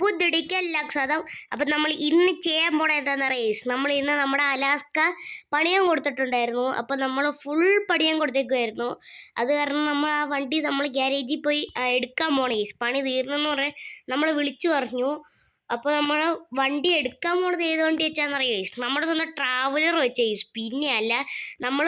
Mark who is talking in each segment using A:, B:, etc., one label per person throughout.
A: പുതുടിക്കെല്ലാം സ്വാഗതം. അപ്പം നമ്മൾ ഇന്ന് ചെയ്യാൻ പോണ എന്താണെന്ന് അറിയാം, നമ്മൾ ഇന്ന് നമ്മുടെ അലാസ്ക പണിയാൻ കൊടുത്തിട്ടുണ്ടായിരുന്നു. അപ്പം നമ്മൾ ഫുൾ പണിയാൻ കൊടുത്തേക്കുമായിരുന്നു. അത് കാരണം നമ്മൾ ആ വണ്ടി നമ്മൾ ഗ്യാരേജിൽ പോയി എടുക്കാൻ പോണേ. പണി തീർന്നെന്ന് പറഞ്ഞാൽ നമ്മൾ വിളിച്ചു പറഞ്ഞു. അപ്പോൾ നമ്മൾ വണ്ടി എടുക്കാൻ പോണത് ഏത് വണ്ടി വെച്ചാന്ന് അറിയാം, നമ്മുടെ സ്വന്തം ട്രാവലർ വെച്ചേ. പിന്നെ അല്ല, നമ്മൾ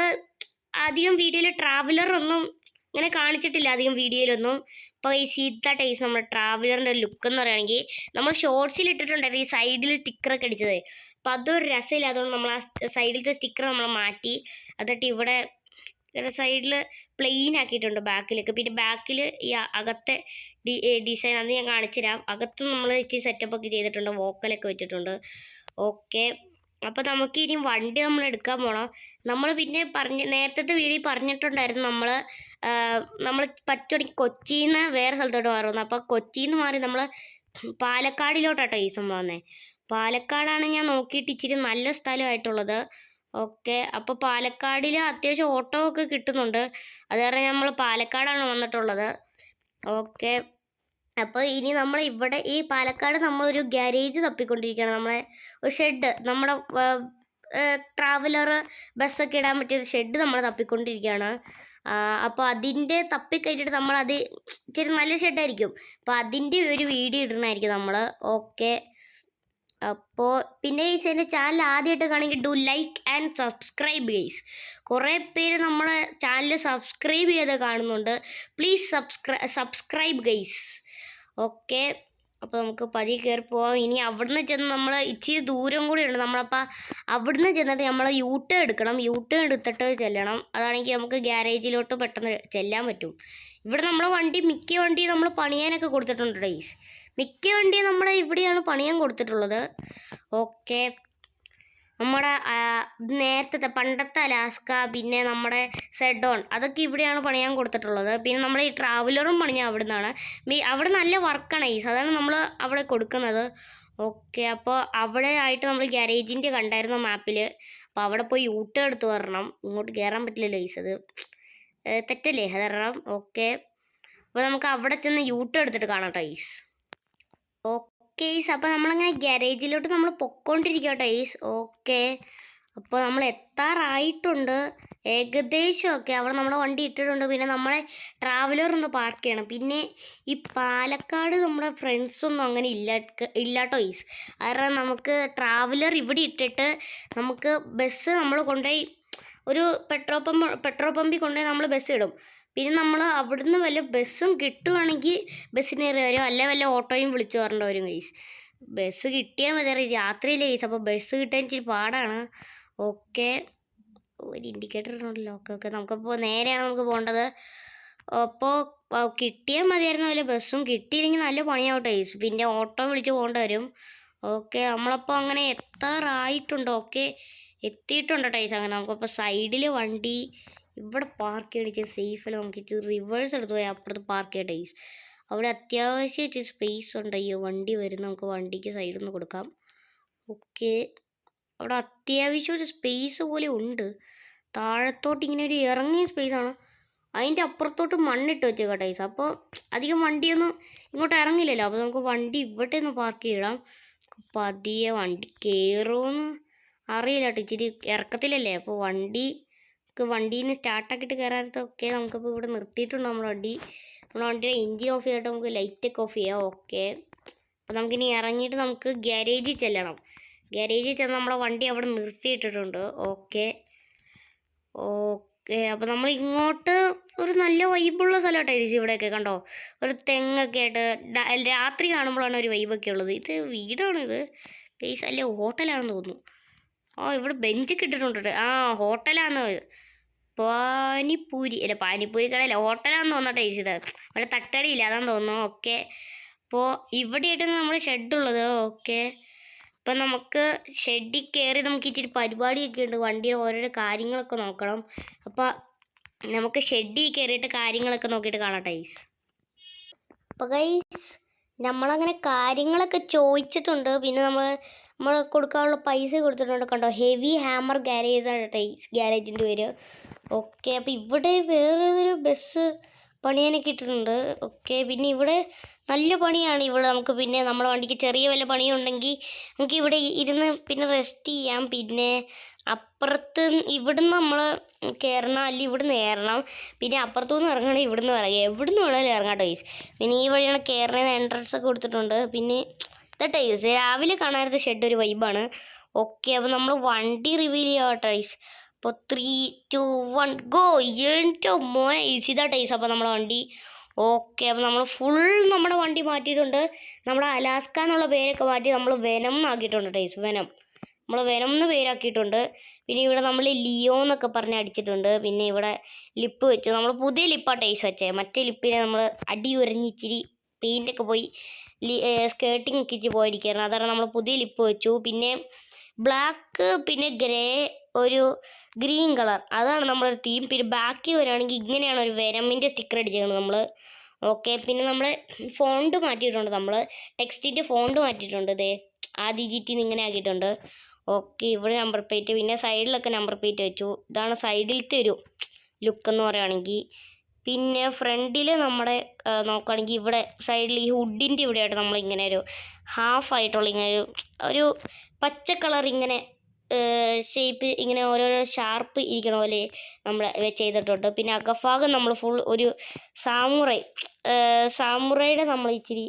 A: അധികം വീഡിയോയിൽ ട്രാവലറൊന്നും ഇങ്ങനെ കാണിച്ചിട്ടില്ല അധികം വീഡിയോയിലൊന്നും. ഇപ്പോൾ ഈ സീത്ത ടൈസ് നമ്മുടെ ട്രാവലറിൻ്റെ ലുക്ക് എന്ന് പറയുകയാണെങ്കിൽ നമ്മൾ ഷോർട്സിൽ ഇട്ടിട്ടുണ്ടായിരുന്നു ഈ സൈഡിൽ സ്റ്റിക്കറൊക്കെ അടിച്ചത്. അപ്പോൾ അതൊരു രസമില്ല. അതുകൊണ്ട് നമ്മൾ ആ സൈഡിലത്തെ സ്റ്റിക്കർ നമ്മൾ മാറ്റി. എന്നിട്ട് ഇവിടെ സൈഡിൽ പ്ലെയിൻ ആക്കിയിട്ടുണ്ട് ബാക്കിലേക്ക്. പിന്നെ ബാക്കിൽ ഈ അകത്തെ ഡിസൈൻ അത് ഞാൻ കാണിച്ചു തരാം. അകത്ത് നമ്മൾ ഇച്ചിരി സെറ്റപ്പൊക്കെ ചെയ്തിട്ടുണ്ട്, വോക്കലൊക്കെ വെച്ചിട്ടുണ്ട്. ഓക്കെ, അപ്പോൾ നമുക്ക് ഇനി വണ്ടി നമ്മൾ എടുക്കാൻ പോകണം. നമ്മൾ പിന്നെ നേരത്തെ വീഡിയോ പറഞ്ഞിട്ടുണ്ടായിരുന്നു നമ്മൾ പറ്റുവാണെങ്കിൽ കൊച്ചിയിൽ നിന്ന് വേറെ സ്ഥലത്തോട്ട് മാറുന്നു. അപ്പോൾ കൊച്ചിയിൽ നിന്ന് മാറി നമ്മൾ പാലക്കാടിലോട്ടാട്ടോ ഈ സംഭവം വന്നേ. പാലക്കാടാണ് ഞാൻ നോക്കിയിട്ട് ഇച്ചിരി നല്ല സ്ഥലമായിട്ടുള്ളത്. ഓക്കെ, അപ്പോൾ പാലക്കാടിൽ അത്യാവശ്യം ഓട്ടോ ഒക്കെ കിട്ടുന്നുണ്ട്. അത് കാരണം നമ്മൾ പാലക്കാടാണ് വന്നിട്ടുള്ളത്. ഓക്കെ, അപ്പോൾ ഇനി നമ്മൾ ഇവിടെ ഈ പാലക്കാട് നമ്മളൊരു ഗ്യാരേജ് തപ്പിക്കൊണ്ടിരിക്കുകയാണ്. നമ്മളെ ഒരു ഷെഡ്, നമ്മുടെ ട്രാവലർ ബസ്സൊക്കെ ഇടാൻ പറ്റിയൊരു ഷെഡ് നമ്മൾ തപ്പിക്കൊണ്ടിരിക്കുകയാണ്. അപ്പോൾ അതിൻ്റെ തപ്പിക്കഴിഞ്ഞിട്ട് നമ്മളത് ഇച്ചിരി നല്ല ഷെഡായിരിക്കും. അപ്പോൾ അതിൻ്റെ ഒരു വീഡിയോ ഇടുന്നതായിരിക്കും നമ്മൾ. ഓക്കെ, അപ്പോൾ പിന്നെ ഗൈസ് എൻ്റെ ചാനൽ ആദ്യമായിട്ട് കാണുമെങ്കിൽ do like and subscribe guys. കുറേ പേര് നമ്മളെ ചാനൽ സബ്സ്ക്രൈബ് ചെയ്ത് കാണുന്നുണ്ട്. Please subscribe guys. ഓക്കെ, അപ്പോൾ നമുക്ക് പതിയെ കയറി പോവാം. ഇനി അവിടുന്ന് ചെന്ന് നമ്മൾ ഇച്ചിരി ദൂരം കൂടി ഉണ്ട്. നമ്മളപ്പോൾ അവിടുന്ന് ചെന്നിട്ട് നമ്മൾ യൂട്ടേൺ എടുക്കണം. യൂട്ടേൺ എടുത്തിട്ട് ചെല്ലണം. അതാണെങ്കിൽ നമുക്ക് ഗ്യാരേജിലോട്ട് പെട്ടെന്ന് ചെല്ലാൻ പറ്റും. ഇവിടെ നമ്മളെ മിക്ക വണ്ടി നമ്മൾ പണിയാനൊക്കെ കൊടുത്തിട്ടുണ്ട് ഗൈസ്. മിക്ക വണ്ടി നമ്മുടെ ഇവിടെയാണ് പണിയാൻ കൊടുത്തിട്ടുള്ളത്. ഓക്കെ, നമ്മുടെ നേരത്തെ പണ്ടത്തെ അലാസ്ക, പിന്നെ നമ്മുടെ സെഡോൺ, അതൊക്കെ ഇവിടെയാണ് പണിയാൻ കൊടുത്തിട്ടുള്ളത്. പിന്നെ നമ്മൾ ഈ ട്രാവലറും പണിയാൻ അവിടെ നിന്നാണ്. അവിടെ നല്ല വർക്കാണ് ഈ സാധാരണ നമ്മൾ അവിടെ കൊടുക്കുന്നത്. ഓക്കെ, അപ്പോൾ അവിടെ ആയിട്ട് നമ്മൾ ഗ്യാരേജിൻ്റെ കണ്ടായിരുന്നു മാപ്പിൽ. അപ്പോൾ അവിടെ പോയി യൂട്ടേൺ എടുത്ത് വരണം. ഇങ്ങോട്ട് കയറാൻ പറ്റില്ലല്ലോ ഈസ്, അത് തെറ്റല്ലേ അത് കാരണം. ഓക്കെ, അപ്പോൾ നമുക്ക് അവിടെ ചെന്ന് യൂട്ടേൺ എടുത്തിട്ട് കാണാം ടൈസ്. ഓക്കെ ഈസ്, അപ്പോൾ നമ്മളങ്ങനെ ഗ്യാരേജിലോട്ട് നമ്മൾ പൊക്കോണ്ടിരിക്കട്ടെ ഈസ്. ഓക്കെ, അപ്പോൾ നമ്മൾ എത്താറായിട്ടുണ്ട് ഏകദേശം. ഒക്കെ അവിടെ നമ്മുടെ വണ്ടി ഇട്ടിട്ടുണ്ട്. പിന്നെ നമ്മളെ ട്രാവലർ ഒന്ന് പാർക്ക് ചെയ്യണം. പിന്നെ ഈ പാലക്കാട് നമ്മുടെ ഫ്രണ്ട്സൊന്നും അങ്ങനെ ഇല്ലാട്ടോ ഈസ്. കാരണം നമുക്ക് ട്രാവലർ ഇവിടെ ഇട്ടിട്ട് നമുക്ക് ബസ് നമ്മൾ കൊണ്ടുപോയി ഒരു പെട്രോൾ പമ്പിൽ കൊണ്ടുപോയി നമ്മൾ ബസ് ഇടും. പിന്നെ നമ്മൾ അവിടുന്ന് വല്ല ബസ്സും കിട്ടുവാണെങ്കിൽ ബസ്സിനേറി വരും, അല്ലെ വല്ല ഓട്ടോയും വിളിച്ച് വരേണ്ട വരും ഗൈസ്. ബസ് കിട്ടിയാൽ മതി, രാത്രിയിലെ ഗൈസ്. അപ്പോൾ ബസ് കിട്ടാൻ ഇച്ചിരി പാടാണ്. ഓക്കെ, ഒരു ഇൻഡിക്കേറ്റർ ഉണ്ടല്ലോ. ഓക്കെ, നമുക്കപ്പോൾ നേരെയാണ് നമുക്ക് പോകേണ്ടത്. അപ്പോൾ കിട്ടിയാൽ മതിയായിരുന്നു വല്ല ബസ്സും. കിട്ടിയില്ലെങ്കിൽ നല്ല പണിയാവട്ടെ ഗൈസ്, പിന്നെ ഓട്ടോ വിളിച്ച് പോകേണ്ടി വരും. ഓക്കെ, നമ്മളപ്പോൾ അങ്ങനെ എത്താറായിട്ടുണ്ട്. ഓക്കെ, എത്തിയിട്ടുണ്ട് ടൈസ്. അങ്ങനെ നമുക്കപ്പോൾ സൈഡിൽ വണ്ടി ഇവിടെ പാർക്ക് ചെയ്യണിച്ച് സേഫല്ല. നമുക്ക് ഇച്ചിരി റിവേഴ്സ് എടുത്ത് പോയി അപ്പുറത്ത് പാർക്ക് ചെയ്യാം ടൈസ്. അവിടെ അത്യാവശ്യം ഇച്ചിരി സ്പേസ് ഉണ്ട്. അയ്യോ, വണ്ടി വരുന്നു, നമുക്ക് വണ്ടിക്ക് സൈഡിൽ നിന്ന് കൊടുക്കാം. ഓക്കെ, അവിടെ അത്യാവശ്യം ഒരു സ്പേസ് പോലെ ഉണ്ട്. താഴത്തോട്ട് ഇങ്ങനെ ഒരു ഇറങ്ങിയ സ്പേസാണ്. അതിൻ്റെ അപ്പുറത്തോട്ട് മണ്ണിട്ട് വെച്ചേക്കാം ടൈസ്. അപ്പോൾ അധികം വണ്ടിയൊന്നും ഇങ്ങോട്ട് ഇറങ്ങില്ലല്ലോ. അപ്പോൾ നമുക്ക് വണ്ടി ഇവിടെ നിന്ന് പാർക്ക് ചെയ്യണം. പതിയെ വണ്ടി കയറുമെന്ന് അറിയില്ല കേട്ടോ, ഇച്ചിരി ഇറക്കത്തിലല്ലേ. അപ്പോൾ വണ്ടീയിൽ നിന്ന് സ്റ്റാർട്ടാക്കിയിട്ട് കയറാത്തൊക്കെ നമുക്കിപ്പോൾ ഇവിടെ നിർത്തിയിട്ടുണ്ട് നമ്മുടെ വണ്ടിയുടെ എൻജിൻ ഓഫ് ചെയ്തിട്ട് നമുക്ക് ലൈറ്റൊക്കെ ഓഫ് ചെയ്യാം. ഓക്കെ, അപ്പോൾ നമുക്കിനി ഇറങ്ങിയിട്ട് നമുക്ക് ഗ്യാരേജിൽ ചെല്ലണം. ഗ്യാരേജിൽ ചെന്ന് നമ്മളെ വണ്ടി അവിടെ നിർത്തിയിട്ടിട്ടുണ്ട്. ഓക്കെ, അപ്പോൾ നമ്മൾ ഇങ്ങോട്ട് ഒരു നല്ല വൈബുള്ള സ്ഥലമായിട്ടായിരിക്കും. ഇവിടെയൊക്കെ കണ്ടോ, ഒരു തെങ്ങൊക്കെ ആയിട്ട് രാത്രി കാണുമ്പോഴാണ് ഒരു വൈബൊക്കെ ഉള്ളത്. ഇത് വീടാണിത് ഗൈസ്, അല്ലേ ഹോട്ടലാണെന്ന് തോന്നുന്നു. ഇവിടെ ബെഞ്ചൊക്കെ ഇട്ടിട്ടുണ്ട്. ഹോട്ടലാണെന്ന്, പാനിപ്പൂരി കടയല്ല, ഹോട്ടലാണെന്ന് തോന്നട്ടെ ചേച്ചി. ഇത് ഇവിടെ തട്ടടിയില്ല, അതാന്ന് തോന്നുന്നു. ഓക്കെ, അപ്പോൾ ഇവിടെയായിട്ടാണ് നമ്മുടെ ഷെഡുള്ളത്. ഓക്കെ, അപ്പം നമുക്ക് ഷെഡിൽ കയറി നമുക്ക് ഇച്ചിരി പരിപാടിയൊക്കെ ഉണ്ട്. വണ്ടിയുടെ ഓരോരോ കാര്യങ്ങളൊക്കെ നോക്കണം. അപ്പോൾ നമുക്ക് ഷെഡിൽ കയറിയിട്ട് കാര്യങ്ങളൊക്കെ നോക്കിയിട്ട് കാണാം ടൈസ്. അപ്പോൾ ഗൈസ് നമ്മളങ്ങനെ കാര്യങ്ങളൊക്കെ ചോദിച്ചിട്ടുണ്ട്. പിന്നെ നമ്മൾ കൊടുക്കാനുള്ള പൈസ കൊടുത്തിട്ടുണ്ട്. കണ്ടോ, ഹെവി ഹാമർ ഗ്യാരേജാണ് ടൈസ് ഗ്യാരേജിൻ്റെ പേര്. ഓക്കെ, അപ്പോൾ ഇവിടെ വേറെ ഒരു ബസ് പണിയാനൊക്കെ ഇട്ടിട്ടുണ്ട്. ഓക്കെ, പിന്നെ ഇവിടെ നല്ല പണിയാണ്. ഇവിടെ നമുക്ക് പിന്നെ നമ്മുടെ വണ്ടിക്ക് ചെറിയ വല്ല പണിയുണ്ടെങ്കിൽ നമുക്ക് ഇവിടെ ഇരുന്ന് പിന്നെ റെസ്റ്റ് ചെയ്യാം. പിന്നെ അപ്പുറത്ത് ഇവിടുന്ന് നമ്മൾ കയറണം, അല്ലെങ്കിൽ ഇവിടുന്ന് കയറണം. പിന്നെ അപ്പുറത്തുനിന്ന് ഇറങ്ങണം, ഇവിടുന്ന് ഇറങ്ങുക, എവിടുന്ന് വേണമെങ്കിലും ഇറങ്ങാം ടൈസ്. പിന്നെ ഈ വഴിയാണ് കയറുന്നത്. എൻട്രൻസ് ഒക്കെ കൊടുത്തിട്ടുണ്ട്. പിന്നെ ടൈസ് രാവിലെ കാണാത്ത ഷെഡ് ഒരു വൈബാണ്. ഓക്കെ, അപ്പോൾ നമ്മൾ വണ്ടി റിവീൽ ചെയ്യാം ടൈസ്. അപ്പോൾ 3, 2, 1 ഗോ. എൻ്റെ മോനെ ഇതാ ടൈസ് അപ്പോൾ നമ്മുടെ വണ്ടി. ഓക്കെ, അപ്പോൾ നമ്മൾ ഫുൾ നമ്മുടെ വണ്ടി മാറ്റിയിട്ടുണ്ട്. നമ്മുടെ അലാസ്ക എന്നുള്ള പേരൊക്കെ മാറ്റി നമ്മൾ വെനം എന്നാക്കിയിട്ടുണ്ട് ടൈസ്. നമ്മൾ വെനം എന്ന് പേരാക്കിയിട്ടുണ്ട്. പിന്നെ ഇവിടെ നമ്മൾ ലിയോ എന്നൊക്കെ പറഞ്ഞ് അടിച്ചിട്ടുണ്ട്. പിന്നെ ഇവിടെ ലിപ്പ് വെച്ചു. നമ്മൾ പുതിയ ലിപ്പാണ് ടൈസ് വെച്ചേ. മറ്റേ ലിപ്പിനെ നമ്മൾ അടി ഉരഞ്ഞ് ഇച്ചിരി പെയിൻ്റൊക്കെ പോയി സ്കേർട്ടിങ് ഒക്കെ ഇച്ചിരി പോയിരിക്കുകയായിരുന്നു. അതാണ് നമ്മൾ പുതിയ ലിപ്പ് വെച്ചു. പിന്നെ ബ്ലാക്ക്, പിന്നെ ഗ്രേ, ഒരു ഗ്രീൻ കളർ, അതാണ് നമ്മളൊരു തീം. പിന്നെ ബാക്കി വരികയാണെങ്കിൽ ഇങ്ങനെയാണ് ഒരു വെനമിൻ്റെ സ്റ്റിക്കർ അടിച്ചേക്കുന്നത് നമ്മൾ. ഓക്കെ, പിന്നെ നമ്മുടെ ഫോണ്ട് മാറ്റിയിട്ടുണ്ട്. നമ്മൾ ടെക്സ്റ്റിൻ്റെ ഫോണ്ട് മാറ്റിയിട്ടുണ്ട്. ഇതേ ADGT ഇങ്ങനെ ആക്കിയിട്ടുണ്ട്. ഓക്കെ, ഇവിടെ നമ്പർ പ്ലേറ്റ്, പിന്നെ സൈഡിലൊക്കെ നമ്പർ പ്ലേറ്റ് വെച്ചു. ഇതാണ് സൈഡിലത്തെ ഒരു ലുക്ക് എന്ന് പറയുകയാണെങ്കിൽ. പിന്നെ ഫ്രണ്ടിൽ നമ്മുടെ നോക്കുകയാണെങ്കിൽ ഇവിടെ സൈഡിൽ ഈ ഹുഡിൻ്റെ ഇവിടെയായിട്ട് നമ്മളിങ്ങനെ ഒരു ഹാഫായിട്ടുള്ള ഇങ്ങനെ ഒരു പച്ച കളർ ഇങ്ങനെ ഷേപ്പ് ഇങ്ങനെ ഓരോരോ ഷാർപ്പ് ഇരിക്കണ പോലെ നമ്മൾ ചെയ്തിട്ടുണ്ട്. പിന്നെ അകഭാഗം നമ്മൾ ഫുൾ ഒരു സാമുറയുടെ നമ്മൾ ഇച്ചിരി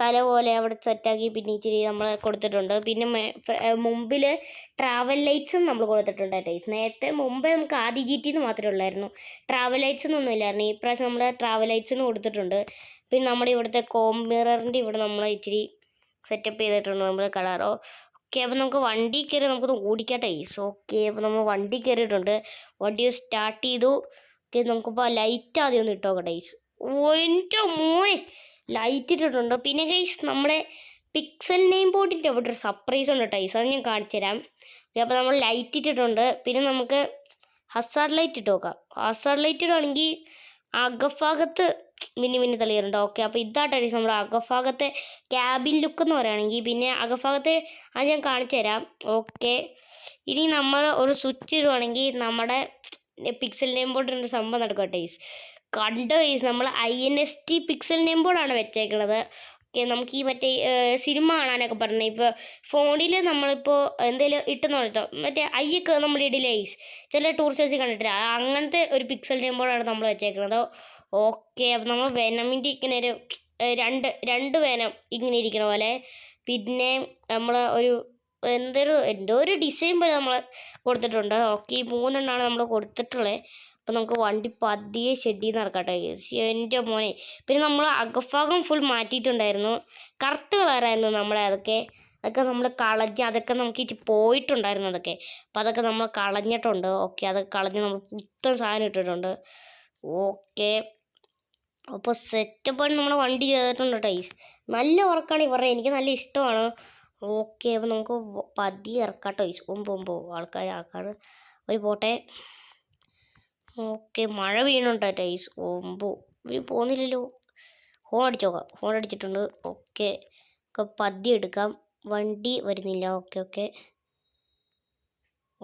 A: തല പോലെ അവിടെ സെറ്റാക്കി പിന്നെ ഇച്ചിരി നമ്മൾ കൊടുത്തിട്ടുണ്ട്. പിന്നെ മുമ്പിൽ ട്രാവൽ ലൈറ്റ്സും നമ്മൾ കൊടുത്തിട്ടുണ്ട് ടൈസ്. നേരത്തെ മുമ്പേ നമുക്ക് ADGT മാത്രമേ ഉള്ളായിരുന്നു, ട്രാവൽ ലൈറ്റ്സ് ഒന്നും ഇല്ലായിരുന്നു. ഈ പ്രാവശ്യം നമ്മൾ ട്രാവൽ ലൈറ്റ്സിന് കൊടുത്തിട്ടുണ്ട്. പിന്നെ നമ്മുടെ ഇവിടുത്തെ മിററിൻ്റെ ഇവിടെ നമ്മൾ ഇച്ചിരി സെറ്റപ്പ് ചെയ്തിട്ടുണ്ട് നമ്മൾ കളറോ. ഓക്കെ, അപ്പോൾ നമുക്ക് വണ്ടി കയറി നമുക്കൊന്ന് ഓടിക്കാം ടൈസ്. ഓക്കെ, അപ്പോൾ നമ്മൾ വണ്ടി കയറിയിട്ടുണ്ട്. വണ്ടി സ്റ്റാർട്ട് ചെയ്തു. ഓക്കെ, നമുക്കിപ്പോൾ ലൈറ്റ് ആദ്യം ഒന്ന് ഇട്ടോക്കാം ടൈസ്. എൻ്റെ മോനെ ലൈറ്റ് ഇട്ടിട്ടുണ്ട്. പിന്നെ ഗൈസ് നമ്മുടെ പിക്സൽ നെയിം ബോർഡിൻ്റെ അവിടെ ഒരു സർപ്രൈസ് ഉണ്ട് ടൈസ്, അത് ഞാൻ കാണിച്ചു തരാം. അപ്പോൾ നമ്മൾ ലൈറ്റ് ഇട്ടിട്ടുണ്ട്. പിന്നെ നമുക്ക് ഹസാർഡ് ലൈറ്റ് ഇട്ട് നോക്കാം. ഹസാർഡ് ലൈറ്റ് ഇടുകയാണെങ്കിൽ അകഭാഗത്ത് മിന്നി തെളിയുന്നുണ്ട്. ഓക്കെ, അപ്പോൾ ഇതാട്ടോ നമ്മുടെ അകഭാഗത്തെ ക്യാബിൻ ലുക്ക് എന്ന് പറയുകയാണെങ്കിൽ. പിന്നെ അകഭാഗത്തെ അത് ഞാൻ കാണിച്ചു തരാം. ഓക്കെ, ഇനി നമ്മൾ ഒരു സ്വിച്ച് ഇടുവാണെങ്കിൽ നമ്മുടെ പിക്സൽ നെയിം ബോർഡിൻ്റെ സംഭവം നടക്കുക ടൈസ്. കണ്ടോ ഗൈസ്, നമ്മൾ INST പിക്സൽ നെയിം ബോർഡാണ് വെച്ചേക്കുന്നത്. ഓക്കെ, നമുക്ക് ഈ മറ്റേ സിനിമ കാണാനൊക്കെ പറഞ്ഞത് ഇപ്പോൾ ഫോണിൽ നമ്മളിപ്പോൾ എന്തെങ്കിലും ഇട്ടെന്ന് പറഞ്ഞോ മറ്റേ അയ്യൊക്കെ നമ്മൾ ഇടില്ല ഗൈസ്, ചില ടൂറിസ്റ്റേഴ്സ് കണ്ടിട്ടില്ല, അങ്ങനത്തെ ഒരു പിക്സൽ നെയിം ബോർഡാണ് നമ്മൾ വെച്ചേക്കുന്നത്. ഓക്കെ, അപ്പോൾ നമ്മൾ വെനമിൻ്റെ ഇങ്ങനെ ഒരു രണ്ട് വെനം ഇങ്ങനെ ഇരിക്കണ പോലെ. പിന്നെ നമ്മൾ ഒരു എന്തോ ഒരു ഡിസൈൻ പോലെ നമ്മൾ കൊടുത്തിട്ടുണ്ട്. ഓക്കെ, ഈ 3 എണ്ണമാണ് നമ്മൾ കൊടുത്തിട്ടുള്ളത്. അപ്പോൾ നമുക്ക് വണ്ടി പതിയെ ഷെഡിൽ നിന്ന് ഇറക്കട്ടെ. എൻ്റെ മോനെ, പിന്നെ നമ്മൾ അകഭാഗം ഫുൾ മാറ്റിയിട്ടുണ്ടായിരുന്നു. കറുത്ത കളറായിരുന്നു നമ്മുടെ അതൊക്കെ നമ്മൾ കളഞ്ഞ്, അതൊക്കെ നമുക്ക് ഇട്ട് പോയിട്ടുണ്ടായിരുന്നു അതൊക്കെ. അപ്പോൾ അതൊക്കെ നമ്മൾ കളഞ്ഞിട്ടുണ്ട്. ഓക്കെ, അതൊക്കെ കളഞ്ഞ് നമ്മൾ പുത്തൻ സാധനം ഇട്ടിട്ടുണ്ട്. ഓക്കെ, അപ്പോൾ സെറ്റപ്പാണ് നമ്മൾ വണ്ടി ചെയ്തിട്ടുണ്ട് ടൈസ്. നല്ല വർക്കാണ് ഇവരുടെ, എനിക്ക് നല്ല ഇഷ്ടമാണ്. ഓക്കെ, അപ്പോൾ നമുക്ക് പതിയെ ഇറക്കാം ടൈസ്. ഒമ്പോ ആൾക്കാർ ഒരു പോട്ടെ. ഓക്കെ, മഴ വീണുണ്ടോ ടൈസ്. ഇവർ പോകുന്നില്ലല്ലോ. ഹോൺ അടിച്ചോക്കാം. ഹോൺ അടിച്ചിട്ടുണ്ട്. ഓക്കെ, പതിയെ എടുക്കാം. വണ്ടി വരുന്നില്ല. ഓക്കെ,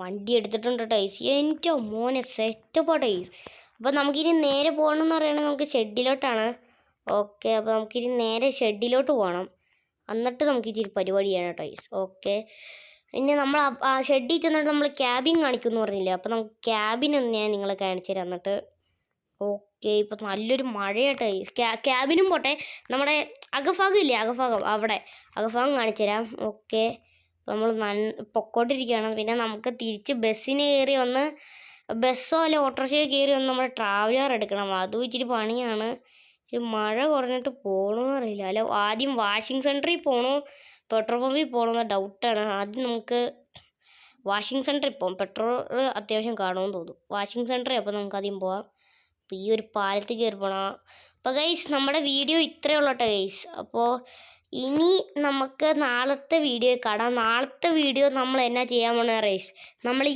A: വണ്ടി എടുത്തിട്ടുണ്ട് ടൈസ്. എൻ്റെ മോനെ സെറ്റപ്പാ ടൈസ്. അപ്പോൾ നമുക്കിനി നേരെ പോകണമെന്ന് പറയുന്നത് നമുക്ക് ഷെഡിലോട്ടാണ്. ഓക്കെ, അപ്പോൾ നമുക്കിനി നേരെ ഷെഡിലോട്ട് പോകണം. എന്നിട്ട് നമുക്ക് ഇച്ചിരി പരിപാടി ചെയ്യണം ടൈസ്. ഓക്കെ, പിന്നെ നമ്മൾ ആ ഷെഡിൽ ചെന്നിട്ട് നമ്മൾ ക്യാബിൻ കാണിക്കുമെന്ന് പറഞ്ഞില്ലേ, അപ്പോൾ നമുക്ക് ക്യാബിനൊന്ന് ഞാൻ നിങ്ങളെ കാണിച്ചു തരാം എന്നിട്ട്. ഓക്കെ, ഇപ്പോൾ നല്ലൊരു മഴയാട്ടെ. ക്യാബിനും പോട്ടെ, നമ്മുടെ അകഭാഗം ഇല്ലേ, അവിടെ അകഭാഗം കാണിച്ചു തരാം. ഓക്കെ, നമ്മൾ പൊക്കോട്ടിരിക്കുകയാണ്. പിന്നെ നമുക്ക് തിരിച്ച് ബസ്സിന് കയറി ഒന്ന് ബസ്സോ അല്ലെ ഓട്ടോറിക്ഷയോ കയറി ഒന്ന് നമ്മുടെ ട്രാവലർ എടുക്കണം. അതും ഇച്ചിരി പണിയാണ്. ഇച്ചിരി മഴ കുറഞ്ഞിട്ട് പോകണമെന്ന് അറിയില്ല. അല്ല, ആദ്യം വാഷിംഗ് സെൻറ്ററിൽ പോകണോ പെട്രോൾ പമ്പിൽ പോകണമെന്ന ഡൗട്ടാണ്. ആദ്യം നമുക്ക് വാഷിംഗ് സെൻറ്ററിൽ പോകാം. പെട്രോൾ അത്യാവശ്യം കാണുമെന്ന് തോന്നും. വാഷിംഗ് സെൻറ്ററിൽ അപ്പോൾ നമുക്ക് ആദ്യം പോകാം. അപ്പോൾ ഈ ഒരു പാലത്തിൽ കയറി പോകണം. അപ്പോൾ ഗൈസ്, നമ്മുടെ വീഡിയോ ഇത്രയേ ഉള്ളൂ കേട്ടോ ഗൈസ്. അപ്പോൾ ഇനി നമുക്ക് നാളത്തെ വീഡിയോ കാണാം. നാളത്തെ വീഡിയോ നമ്മൾ എന്നാ ചെയ്യാൻ പോകണ ഗൈസ്, നമ്മൾ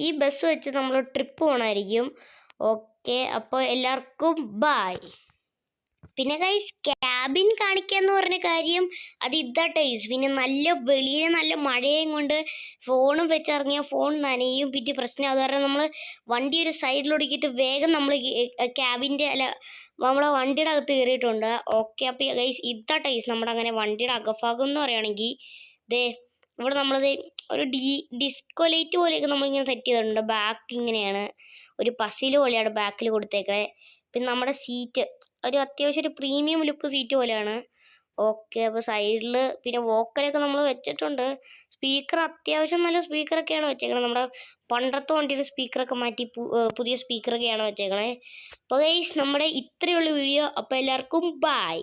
A: ഈ ബസ് വെച്ച് നമ്മൾ ട്രിപ്പ് പോകണമായിരിക്കും. ഓക്കെ, അപ്പോൾ എല്ലാവർക്കും ബായ്. പിന്നെ ഗൈസ്, ക്യാബ് ക്യാബിൻ കാണിക്കാന്ന് പറഞ്ഞ കാര്യം അത് ഇതാട്ടെ. പിന്നെ നല്ല വെളിയിൽ നല്ല മഴയും കൊണ്ട് ഫോണും വെച്ചിറങ്ങിയ ഫോൺ നനയും പിന്നെ പ്രശ്നം. അത് കാരണം നമ്മൾ വണ്ടി ഒരു സൈഡിലൊടുക്കിയിട്ട് വേഗം നമ്മൾ ക്യാബിൻ്റെ അല്ല നമ്മളെ വണ്ടിയുടെ അകത്ത് കയറിയിട്ടുണ്ട്. ഓക്കെ, അപ്പോൾ ഗൈസ് ഇതാട്ടെ ഗൈസ് നമ്മുടെ അങ്ങനെ വണ്ടിയുടെ അകഭാഗം എന്ന് പറയുകയാണെങ്കിൽ ദേ ഇവിടെ നമ്മളത് ഒരു ഡിസ്കോ ലൈറ്റ് പോലെയൊക്കെ നമ്മളിങ്ങനെ സെറ്റ് ചെയ്തിട്ടുണ്ട്. ബാക്ക് ഇങ്ങനെയാണ് ഒരു പസിൽ പോലെയാണ് ബാക്കിൽ കൊടുത്തേക്കണേ. പിന്നെ നമ്മുടെ സീറ്റ് ഒരു അത്യാവശ്യം ഒരു പ്രീമിയം ലുക്ക് സീറ്റ് പോലെയാണ്. ഓക്കെ, അപ്പോൾ സൈഡിൽ പിന്നെ വോക്കലൊക്കെ നമ്മൾ വെച്ചിട്ടുണ്ട്. സ്പീക്കർ അത്യാവശ്യം നല്ല സ്പീക്കറൊക്കെയാണ് വെച്ചേക്കണത്. നമ്മുടെ പണ്ടത്തെ വണ്ടിയുടെ സ്പീക്കറൊക്കെ മാറ്റി പുതിയ സ്പീക്കറൊക്കെയാണ് വെച്ചേക്കണേ. അപ്പോൾ ഗൈസ് നമ്മുടെ ഇത്രയുള്ള വീഡിയോ. അപ്പോൾ എല്ലാവർക്കും ബൈ.